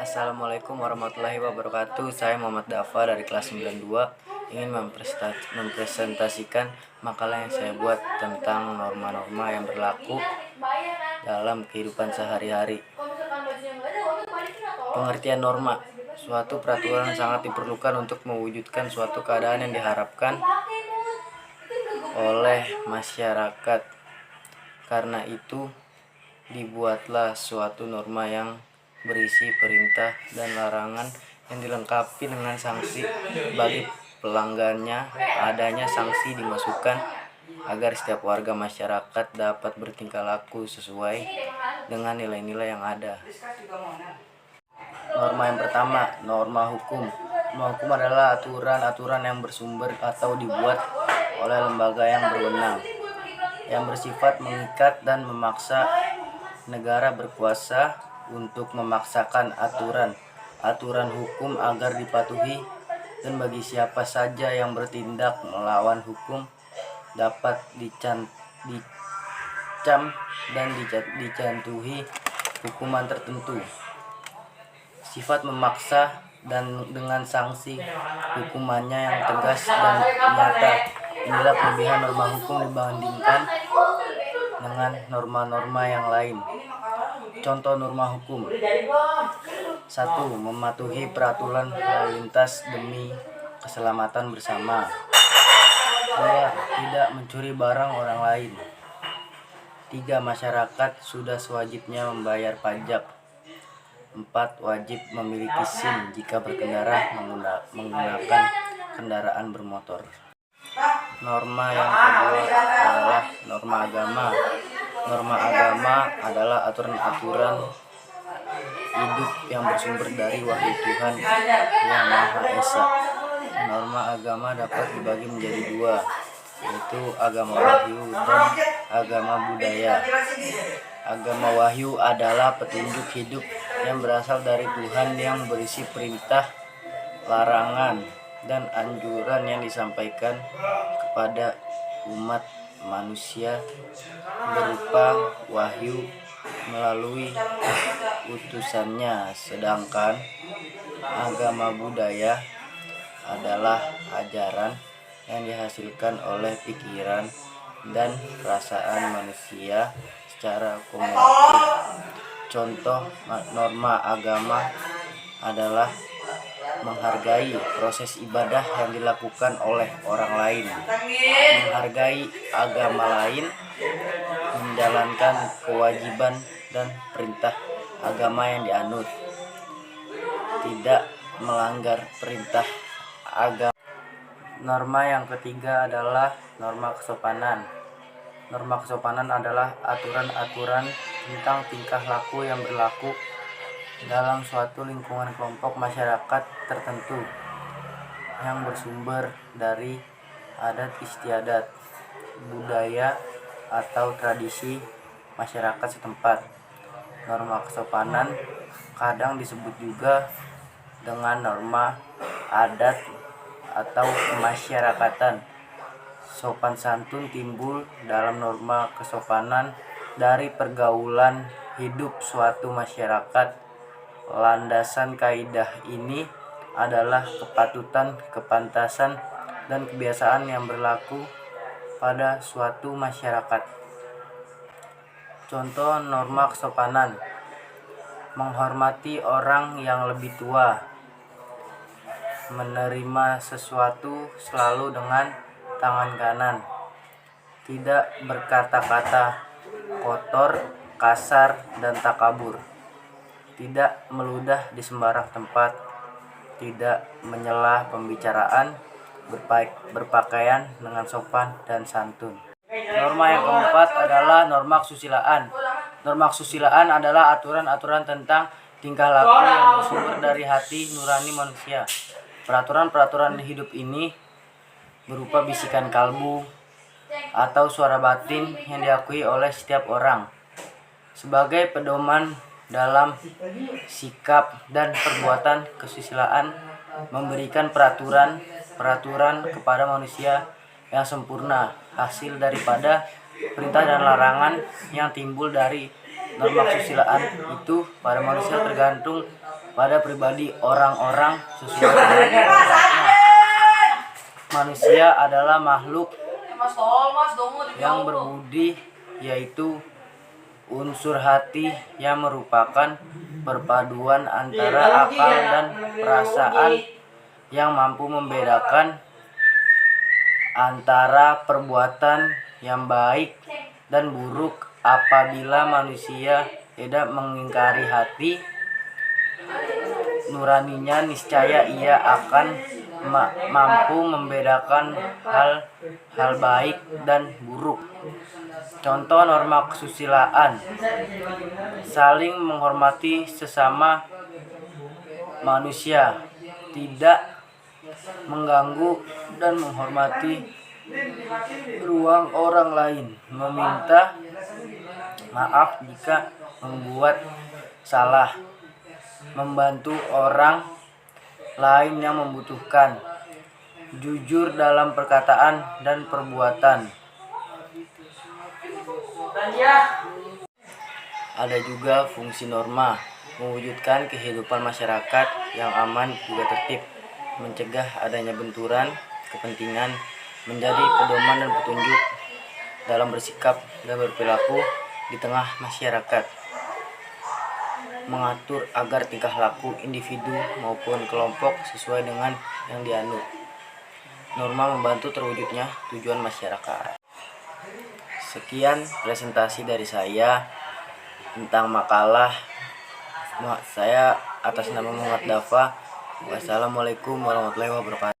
Assalamualaikum warahmatullahi wabarakatuh. Saya Muhammad Dafa dari kelas 92 ingin mempresentasikan makalah yang saya buat tentang norma-norma yang berlaku dalam kehidupan sehari-hari. Pengertian norma: suatu peraturan sangat diperlukan untuk mewujudkan suatu keadaan yang diharapkan oleh masyarakat. Karena itu, dibuatlah suatu norma yang berisi perintah dan larangan yang dilengkapi dengan sanksi bagi pelanggannya. Adanya sanksi dimasukkan agar setiap warga masyarakat dapat bertingkah laku sesuai dengan nilai-nilai yang ada. Norma yang pertama, norma hukum. Norma hukum adalah aturan-aturan yang bersumber atau dibuat oleh lembaga yang berwenang, yang bersifat mengikat dan memaksa negara berkuasa untuk memaksakan aturan hukum agar dipatuhi, dan bagi siapa saja yang bertindak melawan hukum dapat dicam dan dijatuhi hukuman tertentu. Sifat memaksa dan dengan sanksi hukumannya yang tegas dan nyata. Inilah kelebihan norma hukum dibandingkan dengan norma-norma yang lain. Contoh norma hukum: 1. Mematuhi peraturan lalu lintas demi keselamatan bersama. 2. Tidak mencuri barang orang lain. 3. Masyarakat sudah sewajibnya membayar pajak. 4. Wajib memiliki SIM jika berkendara menggunakan kendaraan bermotor. Norma yang kedua adalah norma agama. Norma agama adalah aturan-aturan hidup yang bersumber dari wahyu Tuhan yang Maha Esa. Norma agama dapat dibagi menjadi dua, yaitu agama wahyu dan agama budaya. Agama wahyu adalah petunjuk hidup yang berasal dari Tuhan yang berisi perintah, larangan, dan anjuran yang disampaikan kepada umat manusia berupa wahyu melalui utusannya. Sedangkan agama budaya adalah ajaran yang dihasilkan oleh pikiran dan perasaan manusia secara kumulatif. Contoh norma agama adalah menghargai proses ibadah yang dilakukan oleh orang lain, menghargai agama lain, menjalankan kewajiban dan perintah agama yang dianut, tidak melanggar perintah agama. Norma yang ketiga adalah norma kesopanan. Norma kesopanan adalah aturan-aturan tentang tingkah laku yang berlaku dalam suatu lingkungan kelompok masyarakat tertentu yang bersumber dari adat istiadat, budaya, atau tradisi masyarakat setempat. Norma kesopanan kadang disebut juga dengan norma adat atau kemasyarakatan. Sopan santun timbul dalam norma kesopanan dari pergaulan hidup suatu masyarakat. Landasan kaidah ini adalah kepatutan, kepantasan, dan kebiasaan yang berlaku pada suatu masyarakat. Contoh norma kesopanan: menghormati orang yang lebih tua, menerima sesuatu selalu dengan tangan kanan, tidak berkata-kata kotor, kasar, dan takabur, tidak meludah di sembarang tempat, tidak menyela pembicaraan, berpakaian dengan sopan dan santun. Norma yang keempat adalah norma kesusilaan. Norma kesusilaan adalah aturan-aturan tentang tingkah laku yang bersumber dari hati nurani manusia. Peraturan-peraturan hidup ini berupa bisikan kalbu atau suara batin yang diakui oleh setiap orang sebagai pedoman dalam sikap dan perbuatan. Kesusilaan memberikan peraturan kepada manusia yang sempurna, hasil daripada perintah dan larangan yang timbul dari norma kesusilaan itu pada manusia tergantung pada pribadi orang-orang sesuai dengan kodratnya. Manusia adalah makhluk yang berbudi, yaitu unsur hati yang merupakan perpaduan antara akal dan perasaan yang mampu membedakan antara perbuatan yang baik dan buruk. Apabila manusia tidak mengingkari hati nuraninya, niscaya ia akan mampu membedakan hal baik dan buruk. Contoh norma kesusilaan: saling menghormati sesama manusia, tidak mengganggu dan menghormati ruang orang lain, meminta maaf jika membuat salah, membantu orang lain yang membutuhkan, jujur dalam perkataan dan perbuatan. Ada juga fungsi norma, mewujudkan kehidupan masyarakat yang aman juga tertib, mencegah adanya benturan kepentingan, menjadi pedoman dan petunjuk dalam bersikap dan berperilaku di tengah masyarakat, mengatur agar tingkah laku individu maupun kelompok sesuai dengan yang dianut. Norma membantu terwujudnya tujuan masyarakat. Sekian presentasi dari saya tentang makalah saya atas nama Muhammad Dafa. Wassalamualaikum warahmatullahi wabarakatuh.